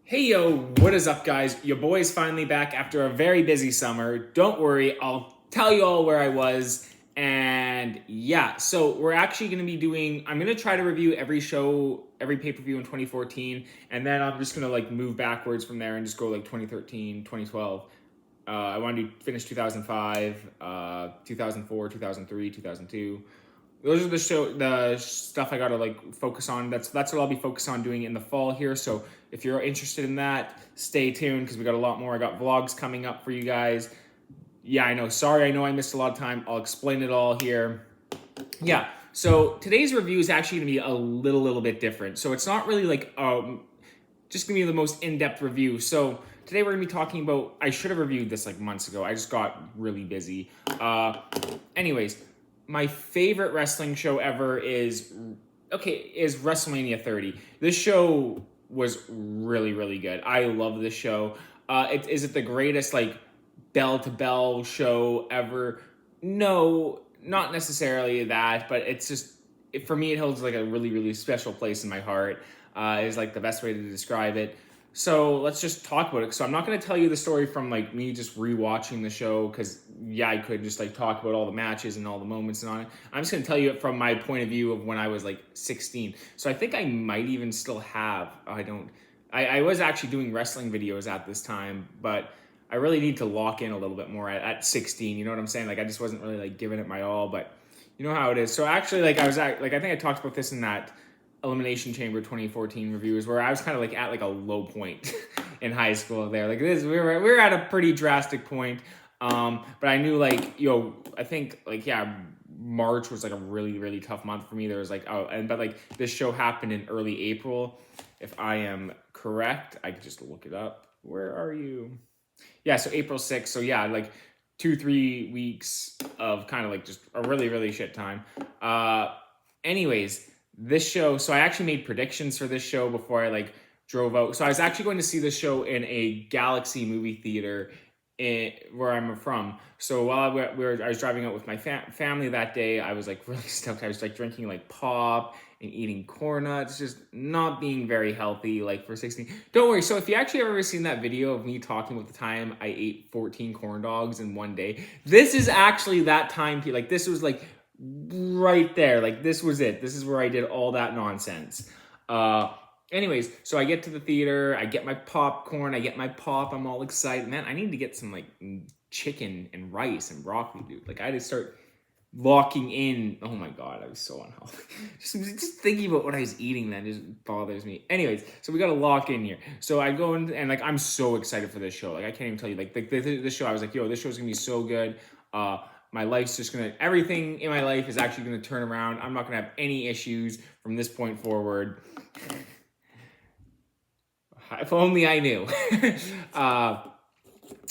Hey yo, what is up guys? Your boy's finally back after a very busy summer. Don't worry, I'll tell you all where I was. And yeah, so we're actually going to be I'm going to try to review every show, every pay-per-view in 2014. And then I'm just going to move backwards from there and just go 2013, 2012. I want to finish 2005, 2004, 2003, 2002. Those are the stuff I gotta focus on. That's what I'll be focused on doing in the fall here. So if you're interested in that, stay tuned because we got a lot more. I got vlogs coming up for you guys. Yeah, I know. Sorry, I know I missed a lot of time. I'll explain it all here. Yeah. So today's review is actually gonna be a little bit different. So it's not really just gonna be the most in-depth review. So today we're gonna be talking about. I should have reviewed this months ago. I just got really busy. Anyways. My favorite wrestling show ever is Wrestlemania 30. This show was really good. I love this show. Is it the greatest bell to bell show ever? No, not necessarily that, but it's just for me it holds a really special place in my heart. Is the best way to describe it. So let's just talk about it. So I'm not going to tell you the story from me just rewatching the show because yeah, I could just talk about all the matches and all the moments and on it. I'm just going to tell you it from my point of view of when I was 16. So I think I might even still have. I was actually doing wrestling videos at this time, but I really need to lock in a little bit more at 16. You know what I'm saying? I just wasn't really giving it my all, but you know how it is. So actually, I think I talked about this in that Elimination Chamber 2014 reviews where I was kind of at a low point in high school there. We were at a pretty drastic point. But I knew I think March was a really tough month for me. There was but this show happened in early April. If I am correct, I could just look it up. Where are you? Yeah, so April 6th. So yeah, 2-3 weeks of kind of just a really shit time. Anyways, this show, so I actually made predictions for this show before I drove out. So I was actually going to see this show in a Galaxy movie theater where I'm from. So while I was driving out with my family that day, I was really stoked. I was drinking pop and eating corn nuts, just not being very healthy for 16. Don't worry. So if you actually ever seen that video of me talking about the time I ate 14 corn dogs in one day, this is actually that time. This was right there. This was it. This is where I did all that nonsense. Anyways, so I get to the theater, I get my popcorn, I get my pop, I'm all excited. Man, I need to get some chicken and rice and broccoli, dude. I had to start locking in. Oh my god, I was so unhealthy. just thinking about what I was eating then just bothers me. Anyways, so we gotta lock in here. So I go in and I'm so excited for this show. I can't even tell you. This show, I was yo, this show's gonna be so good. My life's just everything in my life is actually gonna turn around. I'm not gonna have any issues from this point forward. If only I knew.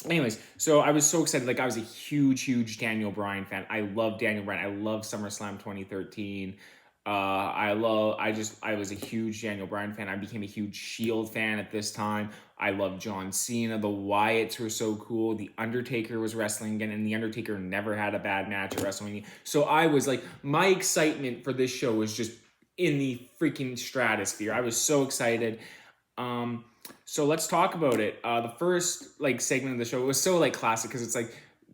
Anyways, so I was so excited. I was a huge Daniel Bryan fan. I love Daniel Bryan. I love SummerSlam 2013. I was a huge Daniel Bryan fan. I became a huge Shield fan at this time. I love John Cena. The Wyatts were so cool. The Undertaker was wrestling again, and The Undertaker never had a bad match at WrestleMania. So I was my excitement for this show was just in the freaking stratosphere. I was so excited. So let's talk about it. The first segment of the show was so classic because it's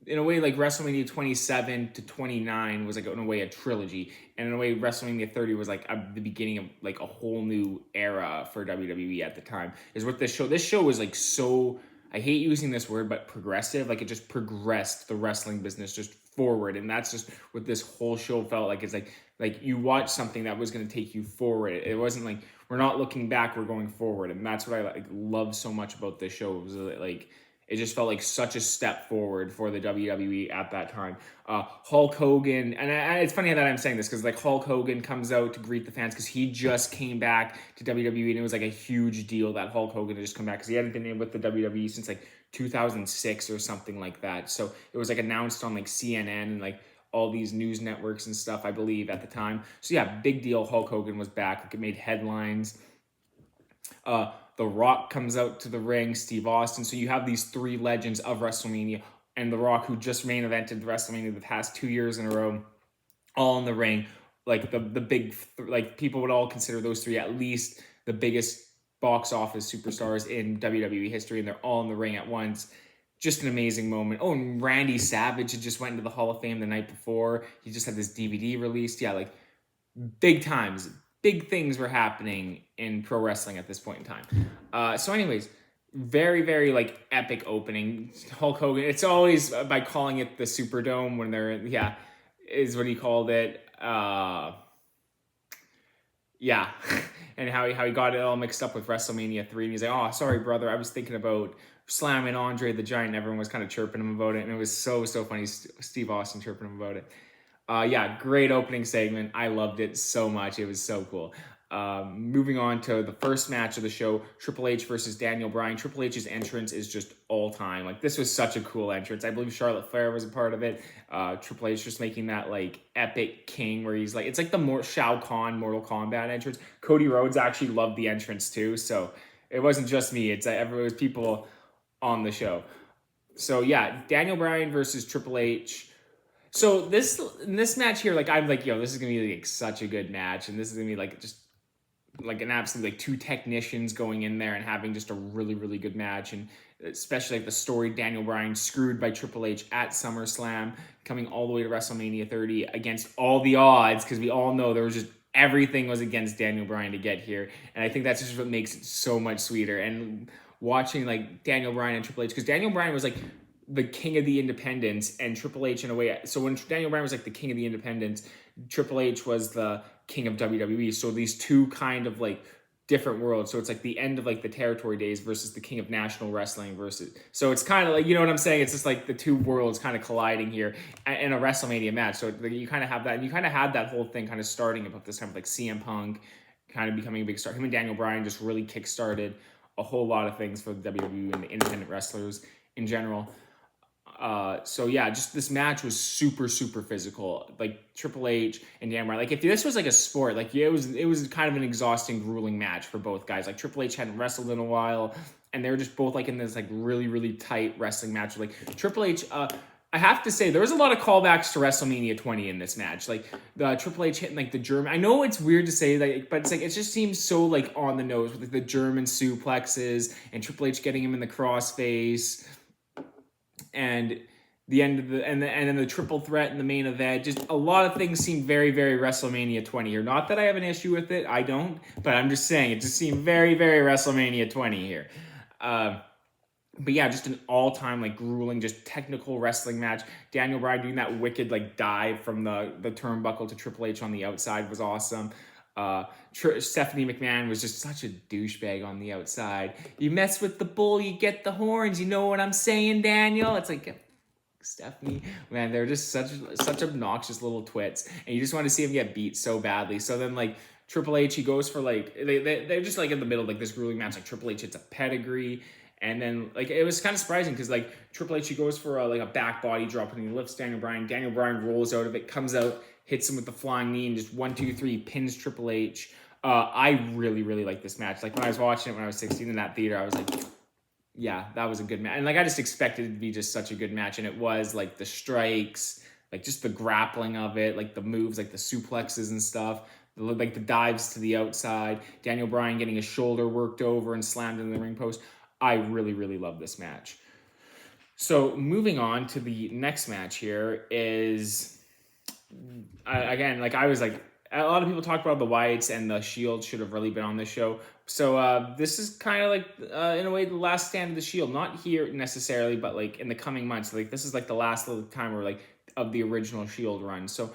in a way WrestleMania 27 to 29 was in a way a trilogy, and in a way WrestleMania 30 was the beginning of a whole new era for WWE at the time. Is what this show. This show was so. I hate using this word, but progressive. It just progressed the wrestling business just forward, and that's just what this whole show felt like. It's you watch something that was going to take you forward. It wasn't we're not looking back, we're going forward, and that's what I love so much about this show. It was it just felt such a step forward for the WWE at that time. Hulk Hogan, and it's funny that I'm saying this because Hulk Hogan comes out to greet the fans because he just came back to WWE, and it was a huge deal that Hulk Hogan had just come back because he hadn't been in with the WWE since 2006 or something like that. So it was announced on CNN and all these news networks and stuff, I believe, at the time. So yeah, big deal. Hulk Hogan was back. It made headlines. The Rock comes out to the ring, Steve Austin. So you have these three legends of WrestleMania, and The Rock, who just main evented WrestleMania the past 2 years in a row, all in the ring. The big, people would all consider those three at least the biggest box office superstars in WWE history, and they're all in the ring at once. Just an amazing moment. Oh, and Randy Savage had just went into the Hall of Fame the night before. He just had this DVD released. Yeah, like big times. Big things were happening in pro wrestling at this point in time. So anyways, very, very like epic opening. Hulk Hogan, it's always by calling it the Superdome when they're, is what he called it. Yeah. And how he got it all mixed up with WrestleMania 3. And he's like, oh, sorry, brother. I was thinking about slamming Andre the Giant. Everyone was kind of chirping him about it. And it was so funny. Steve Austin chirping him about it. Yeah, great opening segment. I loved it so much. It was so cool. Moving on to the first match of the show, Triple H versus Daniel Bryan. Triple H's entrance is just all time. Like, this was such a cool entrance. I believe Charlotte Flair was a part of it. Triple H just making that like epic king where he's like, it's like the Shao Kahn Mortal Kombat entrance. Cody Rhodes actually loved the entrance too. So it wasn't just me. It was people on the show. So yeah, Daniel Bryan versus Triple H. So this match here, like I'm like, yo, this is gonna be like such a good match, and this is gonna be like just like an absolute like two technicians going in there and having just a really, really good match. And especially like the story, Daniel Bryan screwed by Triple H at SummerSlam, coming all the way to WrestleMania 30 against all the odds, because we all know there was just everything was against Daniel Bryan to get here. And I think that's just what makes it so much sweeter. And watching like Daniel Bryan and Triple H, because Daniel Bryan was like the king of the independents, and Triple H in a way. So when Daniel Bryan was like the king of the independents, Triple H was the king of WWE. So these two kind of like different worlds. So it's like the end of like the territory days versus the king of national wrestling versus. So it's kind of like, you know what I'm saying? It's just like the two worlds kind of colliding here in a WrestleMania match. So you kind of have that, and you kind of had that whole thing kind of starting about this time with like CM Punk kind of becoming a big star. Him and Daniel Bryan just really kickstarted a whole lot of things for the WWE and the independent wrestlers in general. So yeah, just this match was super physical. Like Triple H and Dan Bryan. Like if this was like a sport, like it was kind of an exhausting, grueling match for both guys. Like Triple H hadn't wrestled in a while, and they were just both like in this like really tight wrestling match. Like Triple H, I have to say there was a lot of callbacks to WrestleMania 20 in this match. Like the Triple H hitting like the German. I know it's weird to say that, but it's like it just seems so like on the nose with like, the German suplexes and Triple H getting him in the crossface. And the end of and then the triple threat in the main event, just a lot of things seem very WrestleMania 20 here. Not that I have an issue with it, I don't, but I'm just saying it just seemed very WrestleMania 20 here. But yeah, just an all-time like grueling, just technical wrestling match. Daniel Bryan doing that wicked like dive from the turnbuckle to Triple H on the outside was awesome. Stephanie McMahon was just such a douchebag on the outside. You mess with the bull, you get the horns. You know what I'm saying, Daniel? It's like, Stephanie, man, they're just such obnoxious little twits, and you just want to see them get beat so badly. So then like Triple H, he goes for like they're just like in the middle of like this grueling match. Like Triple H hits a pedigree. And then, like, it was kind of surprising because, like, Triple H, he goes for, like, a back body drop and he lifts Daniel Bryan. Daniel Bryan rolls out of it, comes out, hits him with the flying knee, and just 1, 2, 3 pins Triple H. I really like this match. Like, when I was watching it when I was 16 in that theater, I was like, yeah, that was a good match. And, like, I just expected it to be just such a good match. And it was, like, the strikes, like, just the grappling of it, like, the moves, like, the suplexes and stuff. Like, the dives to the outside. Daniel Bryan getting his shoulder worked over and slammed into the ring post. I really love this match. So moving on to the next match here is, again, like I was like, a lot of people talk about the Wyatts and the Shield should have really been on this show. So this is kind of like, in a way, the last stand of the Shield. Not here necessarily, but like in the coming months. Like this is like the last little time where like of the original Shield run. So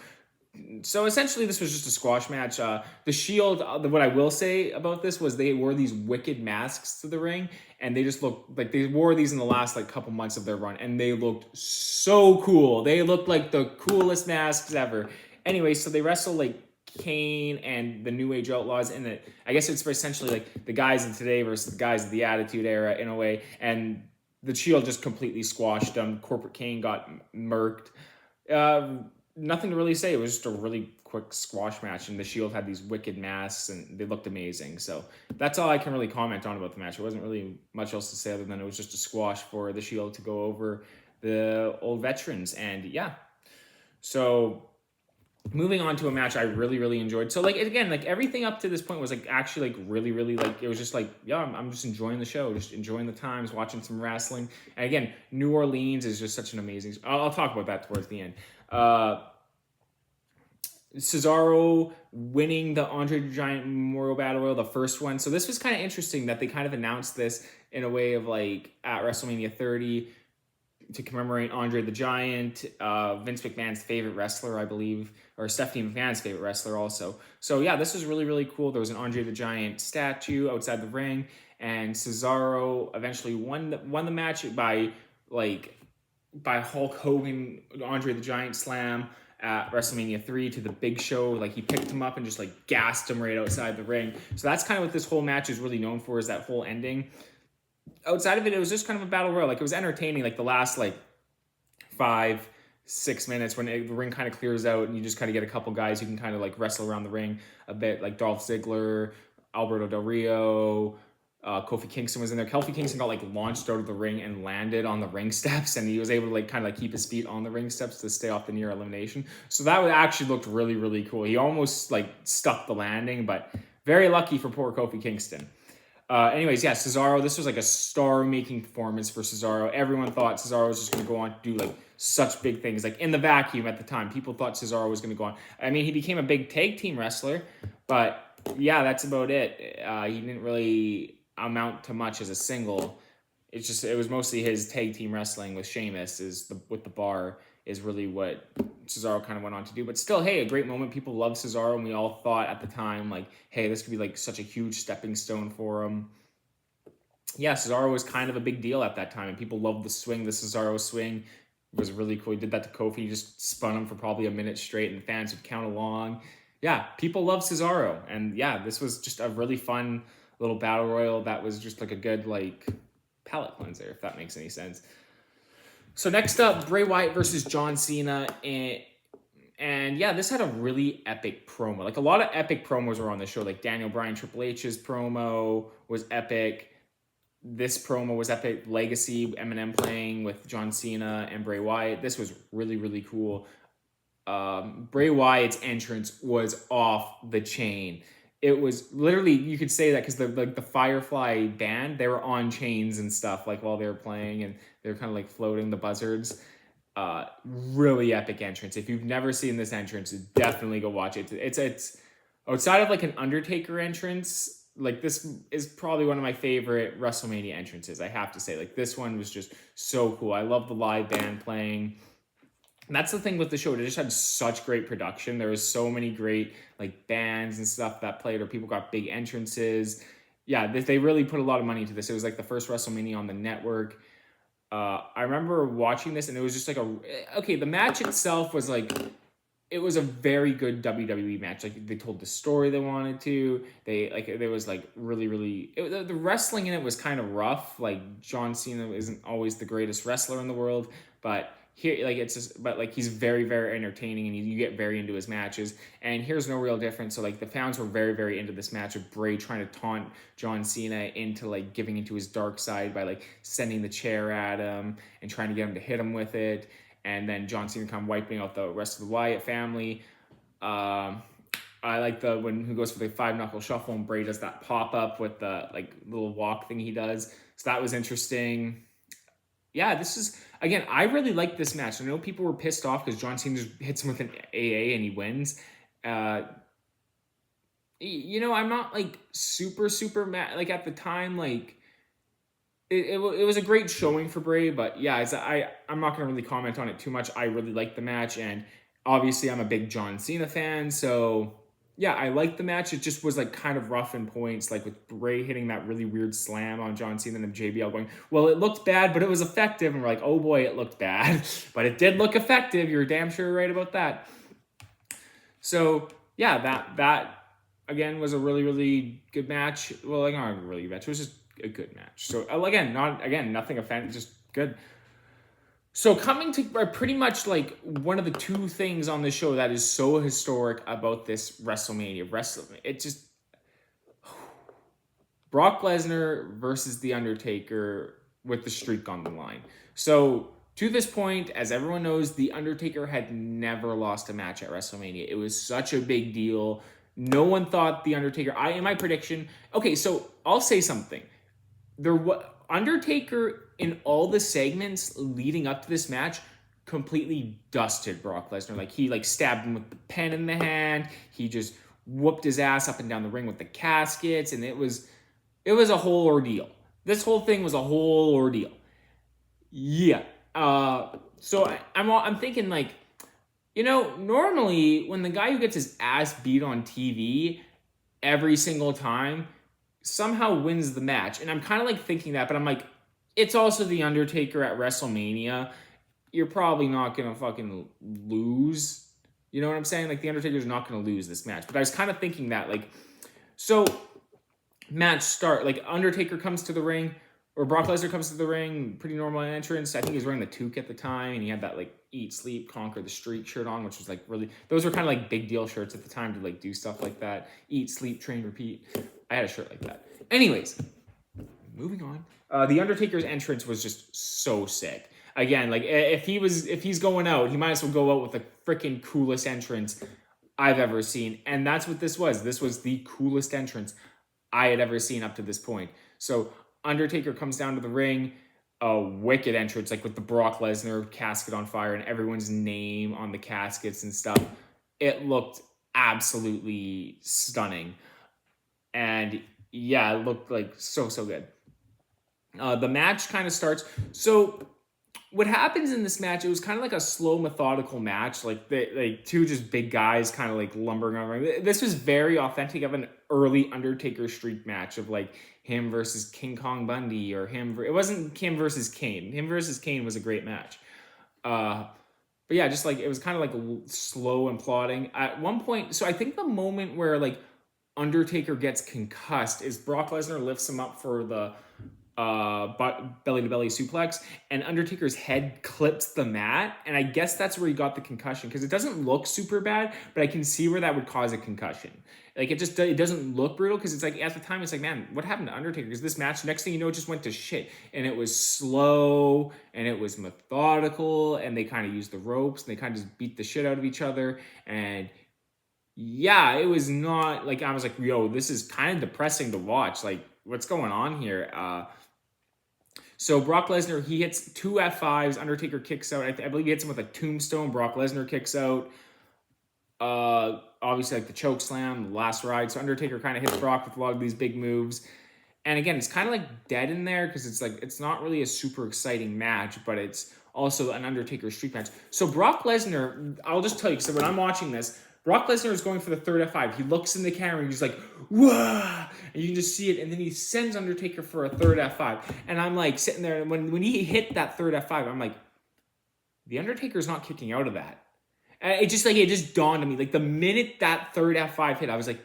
essentially, this was just a squash match. The Shield, what I will say about this was they wore these wicked masks to the ring, and they just looked like they wore these in the last like couple months of their run, and they looked so cool. They looked like the coolest masks ever. Anyway, so they wrestle like Kane and the New Age Outlaws in it. I guess it's essentially like the guys of today versus the guys of the Attitude Era in a way, and the Shield just completely squashed them. Corporate Kane got murked. Nothing to really say. It was just a really quick squash match, and the Shield had these wicked masks, and they looked amazing. So that's all I can really comment on about the match. It wasn't really much else to say other than it was just a squash for the Shield to go over the old veterans. And yeah, so moving on to a match I really, really enjoyed. So like again, like everything up to this point was like actually like really, really like it was just like, yeah, I'm just enjoying the show, just enjoying the times, watching some wrestling. And again, New Orleans is just such an amazing. I'll talk about that towards the end. Cesaro winning the Andre the Giant Memorial Battle Royal, the first one. So this was kind of interesting that they kind of announced this in a way of like at WrestleMania 30 to commemorate Andre the Giant, Vince McMahon's favorite wrestler, I believe, or Stephanie McMahon's favorite wrestler also. So yeah, this was really, really cool. There was an Andre the Giant statue outside the ring, and Cesaro eventually won the match by Hulk Hogan, Andre the Giant slam at WrestleMania 3 to the Big Show. Like he picked him up and just like gassed him right outside the ring. So that's kind of what this whole match is really known for, is that whole ending. Outside of it, it was just kind of a battle royal. Like it was entertaining. Like the last like 5-6 minutes when the ring kind of clears out and you just kind of get a couple guys who can kind of like wrestle around the ring a bit, like Dolph Ziggler, Alberto Del Rio, Kofi Kingston was in there. Kofi Kingston got like launched out of the ring and landed on the ring steps, and he was able to like kind of like keep his feet on the ring steps to stay off the near elimination. So that actually looked really, really cool. He almost like stuck the landing, but very lucky for poor Kofi Kingston. Anyways, yeah, Cesaro, this was like a star-making performance for Cesaro. Everyone thought Cesaro was just going to go on to do like such big things. Like in the vacuum at the time, people thought Cesaro was going to go on. I mean, he became a big tag team wrestler, but yeah, that's about it. He didn't really amount to much as a single. It was mostly his tag team wrestling with Sheamus with the Bar is really what Cesaro kind of went on to do. But still, hey, a great moment. People love Cesaro, and we all thought at the time, like, hey, this could be like such a huge stepping stone for him. Yeah, Cesaro was kind of a big deal at that time, and people loved the swing. The Cesaro swing was really cool. He did that to Kofi. He just spun him for probably a minute straight, and fans would count along. Yeah, people love Cesaro. And yeah, this was just a really fun little battle royal that was just like a good like palate cleanser, if that makes any sense. So next up, Bray Wyatt versus John Cena. And yeah, this had a really epic promo. Like a lot of epic promos were on the show. Like Daniel Bryan, Triple H's promo was epic. This promo was epic. Legacy, Eminem playing with John Cena and Bray Wyatt. This was really, really cool. Bray Wyatt's entrance was off the chain. It was literally, you could say that because the Firefly band, they were on chains and stuff like while they were playing, and they were kind of like floating the buzzards. Really epic entrance. If you've never seen this entrance, definitely go watch it. It's outside of like an Undertaker entrance, like this is probably one of my favorite WrestleMania entrances. I have to say, like this one was just so cool. I love the live band playing. And that's the thing with the show. It just had such great production. There was so many great like bands and stuff that played, or people got big entrances. Yeah, they really put a lot of money into this. It was like the first WrestleMania on the network. I remember watching this, and it was just like the match itself was like, it was a very good WWE match. Like they told the story they wanted to. There was like really, really, the wrestling in it was kind of rough. Like John Cena isn't always the greatest wrestler in the world, but here, like he's very, very entertaining, and you get very into his matches. And here's no real difference. So like the fans were very, very into this match of Bray trying to taunt John Cena into like giving into his dark side by like sending the chair at him and trying to get him to hit him with it. And then John Cena kind of wiping out the rest of the Wyatt family. I like when he goes for the 5-knuckle shuffle and Bray does that pop up with the like little walk thing he does. So that was interesting. Yeah, this is, again, I really like this match. I know people were pissed off because John Cena just hits him with an AA and he wins. I'm not like super mad. Like at the time, like it was a great showing for Bray, but yeah, I'm not going to really comment on it too much. I really like the match, and obviously I'm a big John Cena fan, so yeah, I like the match. It just was like kind of rough in points, like with Bray hitting that really weird slam on John Cena and then JBL going, well, it looked bad, but it was effective. And we're like, oh boy, it looked bad, but it did look effective. You're damn sure right about that. So yeah, that again was a really, really good match. Well, like not a really good match. It was just a good match. So nothing offensive, just good. So coming to pretty much like one of the two things on the show that is so historic about this WrestleMania. It just Brock Lesnar versus The Undertaker with the streak on the line. So To this point, as everyone knows, The Undertaker had never lost a match at WrestleMania. It was such a big deal. No one thought The Undertaker, in my prediction, okay, so I'll say something. Undertaker, in all the segments leading up to this match, completely dusted Brock Lesnar. Like, he stabbed him with the pen in the hand. He just whooped his ass up and down the ring with the caskets, and it was a whole ordeal. This whole thing was a whole ordeal. Yeah. So I'm thinking, like, normally when the guy who gets his ass beat on TV every single time somehow wins the match, and I'm kind of like thinking that, but I'm like, it's also The Undertaker at WrestleMania. You're probably not gonna fucking lose. You know what I'm saying? Like, The Undertaker's not gonna lose this match. But I was kind of thinking that, like, so match start, like, Undertaker comes to the ring, or Brock Lesnar comes to the ring, pretty normal entrance. I think he was wearing the toque at the time, and he had that, like, Eat, Sleep, Conquer the Streak shirt on, which was, like, really, those were kind of like big deal shirts at the time to, like, do stuff like that. Eat, Sleep, Train, Repeat. I had a shirt like that. Anyways, moving on. The Undertaker's entrance was just so sick. Again, like, if he's going out, he might as well go out with the freaking coolest entrance I've ever seen. And that's what this was. This was the coolest entrance I had ever seen up to this point. So Undertaker comes down to the ring, a wicked entrance, like with the Brock Lesnar casket on fire and everyone's name on the caskets and stuff. It looked absolutely stunning. And yeah, it looked like so good. The match kind of starts. So what happens in this match, it was kind of like a slow, methodical match. Like, two just big guys kind of like lumbering around. This was very authentic of an early Undertaker streak match of like him versus King Kong Bundy, or it wasn't him versus Kane. Him versus Kane was a great match. But yeah, just like, it was kind of like slow and plodding. At one point, so I think the moment where like Undertaker gets concussed is Brock Lesnar lifts him up for the belly to belly suplex, and Undertaker's head clips the mat, and I guess that's where he got the concussion, because it doesn't look super bad, but I can see where that would cause a concussion. Like, it doesn't look brutal, because it's like, at the time, it's like, man, what happened to Undertaker? Because this match, next thing you know, it just went to shit, and it was slow, and it was methodical, and they kind of used the ropes, and they kind of just beat the shit out of each other, and yeah, it was not, like, I was like, yo, this is kind of depressing to watch, like, what's going on here? So Brock Lesnar, he hits two F5s. Undertaker kicks out. I believe he hits him with a tombstone. Brock Lesnar kicks out. Obviously, like the choke slam, the last ride. So Undertaker kind of hits Brock with a lot of these big moves. And again, it's kind of like dead in there, because it's like, it's not really a super exciting match, but it's also an Undertaker streak match. So Brock Lesnar, I'll just tell you, because when I'm watching this, Brock Lesnar is going for the third F5. He looks in the camera and he's like, whoa! And you can just see it. And then he sends Undertaker for a third F5. And I'm like sitting there, and when he hit that third F5, I'm like, the Undertaker's not kicking out of that. And it just dawned on me. Like, the minute that third F5 hit, I was like,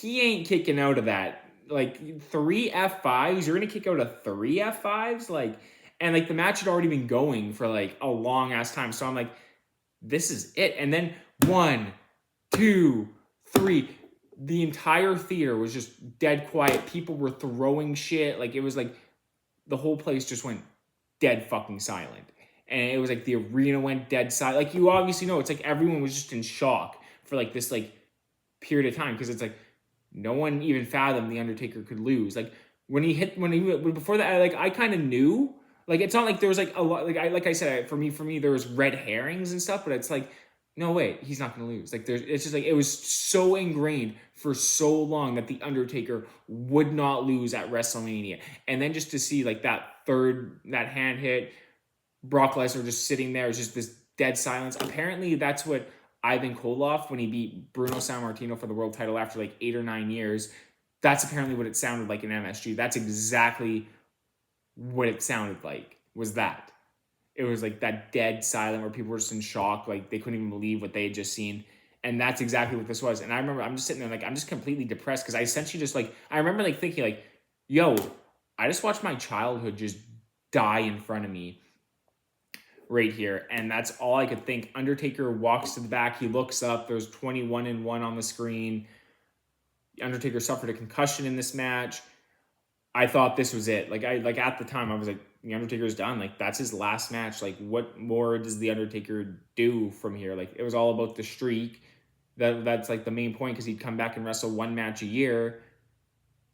he ain't kicking out of that. Like, 3 F5s? You're going to kick out of 3 F5s? Like, and like, the match had already been going for like a long ass time. So I'm like, this is it. And then 1, 2, 3. The entire theater was just dead quiet. People were throwing shit. Like, it was like the whole place just went dead fucking silent. And it was like the arena went dead silent. Like, you obviously know, it's like everyone was just in shock for like this like period of time, because it's like no one even fathomed the Undertaker could lose. Like, before that, like, I kind of knew. Like, it's not like there was like a lot, like I said, for me there was red herrings and stuff, but it's like, no way, he's not going to lose. Like, it's just like, it was so ingrained for so long that the Undertaker would not lose at WrestleMania. And then just to see like that hand hit, Brock Lesnar just sitting there, it's just this dead silence. Apparently that's what Ivan Koloff, when he beat Bruno Sammartino for the world title after like 8 or 9 years, that's apparently what it sounded like in MSG. That's exactly what it sounded like, was that. It was like that dead silent where people were just in shock, like they couldn't even believe what they had just seen. And that's exactly what this was. And I remember, I'm just sitting there like, I'm just completely depressed, because I essentially just like, I remember like thinking like, yo, I just watched my childhood just die in front of me right here. And that's all I could think. Undertaker walks to the back, he looks up, there's 21-1 on the screen. Undertaker suffered a concussion in this match. I thought this was it. Like at the time, I was like, the Undertaker's done. Like that's his last match. Like what more does the Undertaker do from here? Like it was all about the streak. That's like the main point, because he'd come back and wrestle one match a year,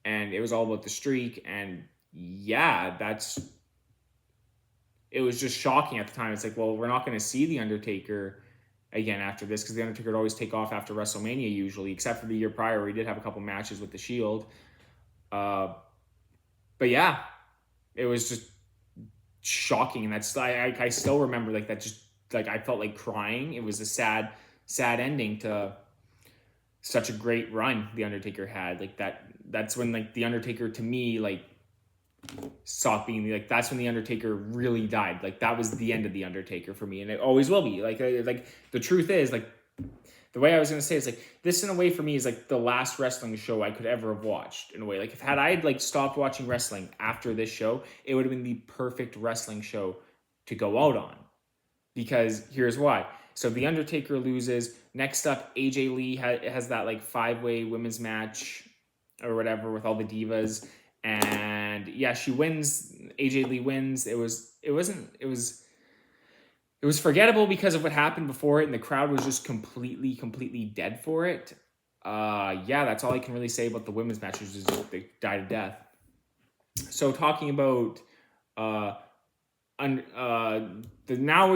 and it was all about the streak. And yeah, it was just shocking at the time. It's like, well, we're not going to see the Undertaker again after this, because the Undertaker would always take off after WrestleMania usually, except for the year prior where he did have a couple matches with the Shield. But yeah, it was just shocking, and that's I still remember like that. Just like I felt like crying. It was a sad ending to such a great run the Undertaker had. Like that's when like the Undertaker to me like stopped being like, that's when the Undertaker really died. Like that was the end of the Undertaker for me, and it always will be. Like the truth is, like the way I was gonna say is like this in a way for me is like the last wrestling show I could ever have watched in a way. Like if had I like stopped watching wrestling after this show, it would have been the perfect wrestling show to go out on. Because here's why. So the Undertaker loses. Next up, AJ Lee has that like 5-way women's match or whatever with all the divas, and yeah, she wins. AJ Lee wins. It was forgettable because of what happened before it, and the crowd was just completely dead for it. Yeah, that's all I can really say about the women's matches, is they died a death. So talking about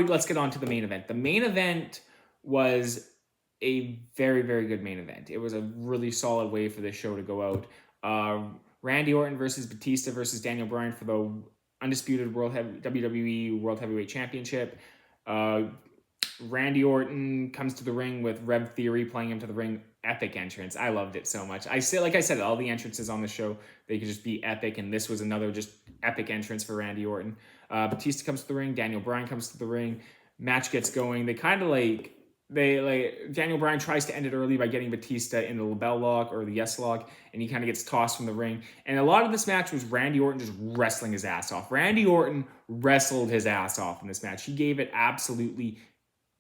let's get on to the main event. The main event was a very good main event. It was a really solid way for this show to go out. Randy Orton versus Batista versus Daniel Bryan for the undisputed WWE World Heavyweight Championship. Randy Orton comes to the ring with Rev Theory playing him to the ring. Epic entrance. I loved it so much. Like I said, all the entrances on the show, they could just be epic, and this was another just epic entrance for Randy Orton. Batista comes to the ring. Daniel Bryan comes to the ring. Match gets going. They kind of Daniel Bryan tries to end it early by getting Batista in the LeBell lock or the yes lock, and he kind of gets tossed from the ring. And a lot of this match was Randy Orton just wrestling his ass off. Randy Orton wrestled his ass off in this match. He gave it absolutely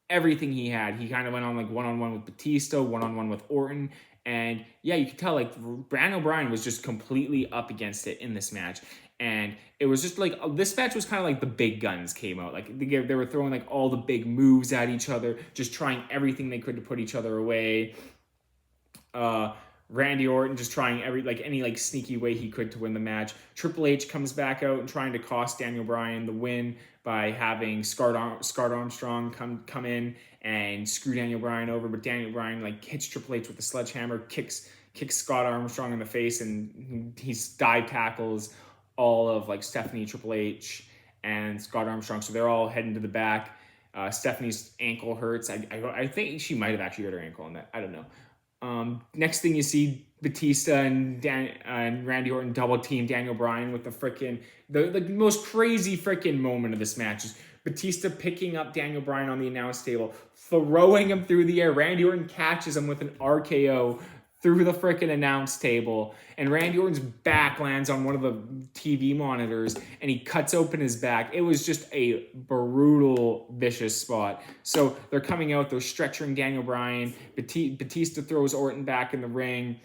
everything he had. He kind of went on like one-on-one with Batista, one-on-one with Orton, and yeah, you could tell like Daniel Bryan was just completely up against it in this match. And it was just like, this match was kind of like the big guns came out. Like they were throwing like all the big moves at each other, just trying everything they could to put each other away. Randy Orton just trying any sneaky way he could to win the match. Triple H comes back out and trying to cost Daniel Bryan the win by having Scarred Armstrong come in and screw Daniel Bryan over. But Daniel Bryan like hits Triple H with the sledgehammer, kicks Scott Armstrong in the face, and he dive tackles all of like Stephanie, Triple H, and Scott Armstrong. So they're all heading to the back. Stephanie's ankle hurts. I think she might have actually hurt her ankle on that. I don't know. Next thing you see, Batista and Randy Orton double team Daniel Bryan with the most crazy freaking moment of this match is Batista picking up Daniel Bryan on the announce table, throwing him through the air. Randy Orton catches him with an RKO through the freaking announce table, and Randy Orton's back lands on one of the TV monitors, and he cuts open his back. It was just a brutal, vicious spot. So they're coming out, they're stretching Daniel Bryan. Batista throws Orton back in the ring.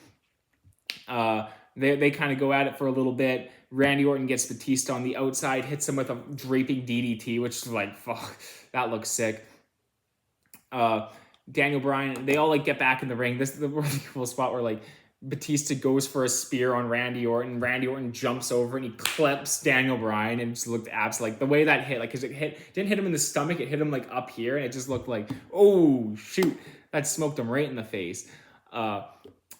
They kind of go at it for a little bit. Randy Orton gets Batista on the outside, hits him with a draping DDT, which is like, fuck, that looks sick. Daniel Bryan, they all like get back in the ring. This is the really cool spot where like Batista goes for a spear on Randy Orton. Randy Orton jumps over and he clips Daniel Bryan, and it just looked absolutely like the way that hit, like, because didn't hit him in the stomach, it hit him like up here, and it just looked like, oh shoot, that smoked him right in the face.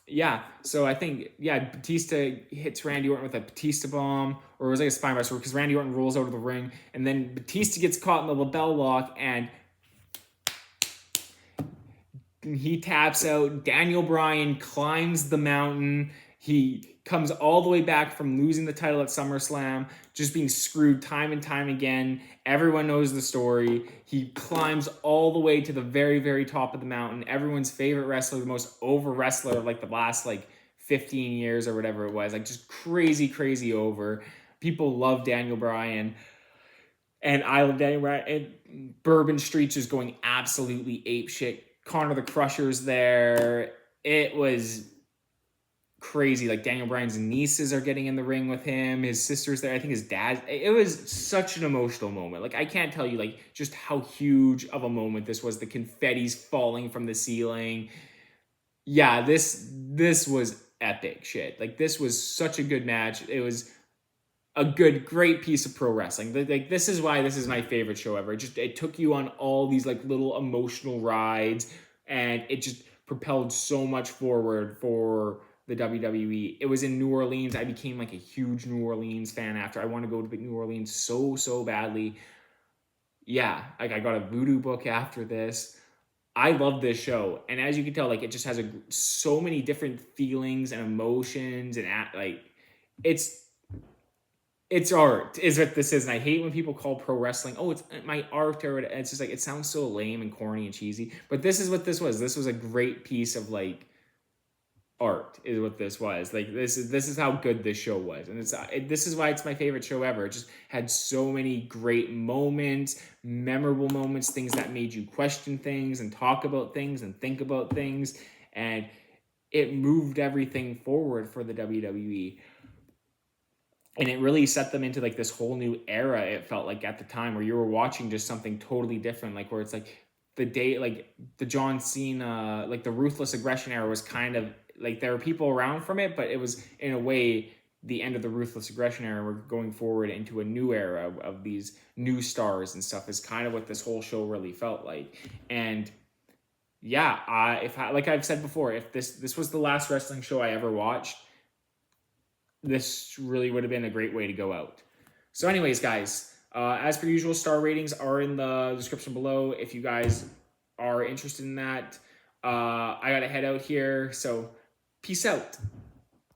Yeah, so I think, Batista hits Randy Orton with a Batista bomb, or it was like a spine buster, because Randy Orton rolls out of the ring, and then Batista gets caught in the LeBell lock, and he taps out. Daniel Bryan climbs the mountain. He comes all the way back from losing the title at SummerSlam, just being screwed time and time again. Everyone knows the story. He climbs all the way to the very top of the mountain. Everyone's favorite wrestler, the most over wrestler of like the last 15 years or whatever it was. Like just crazy over. People love Daniel Bryan. And I love Daniel Bryan. And Bourbon Street's just going absolutely apeshit. Connor the Crusher's there. It was crazy. Like Daniel Bryan's nieces are getting in the ring with him. His sister's there. I think his dad. It was such an emotional moment. Like I can't tell you like just how huge of a moment this was. The confetti's falling from the ceiling. Yeah, this was epic shit. Like this was such a good match. It was a great piece of pro wrestling. Like this is why this is my favorite show ever. It took you on all these like little emotional rides, and it just propelled so much forward for the WWE. It was in New Orleans. I became like a huge New Orleans fan after. I want to go to New Orleans so badly. Yeah, like I got a voodoo book after this. I love this show, and as you can tell, like it just has so many different feelings and emotions, and like it's art is what this is. And I hate when people call pro wrestling, oh, it's my art, or it's just like it sounds so lame and corny and cheesy. But this is what this was. This was a great piece of like art is what this was. Like this is how good this show was, and this is why it's my favorite show ever. It just had so many great moments, memorable moments, things that made you question things and talk about things and think about things, and it moved everything forward for the WWE. And it really set them into like this whole new era. It felt like at the time where you were watching just something totally different, like where it's like the day, like the John Cena, like the Ruthless Aggression era was kind of like there were people around from it, but it was in a way the end of the Ruthless Aggression era. We're going forward into a new era of these new stars and stuff is kind of what this whole show really felt like. And yeah, like I've said before, if this was the last wrestling show I ever watched, this really would have been a great way to go out. So anyways, guys, as per usual, star ratings are in the description below if you guys are interested in that. I gotta head out here, so peace out.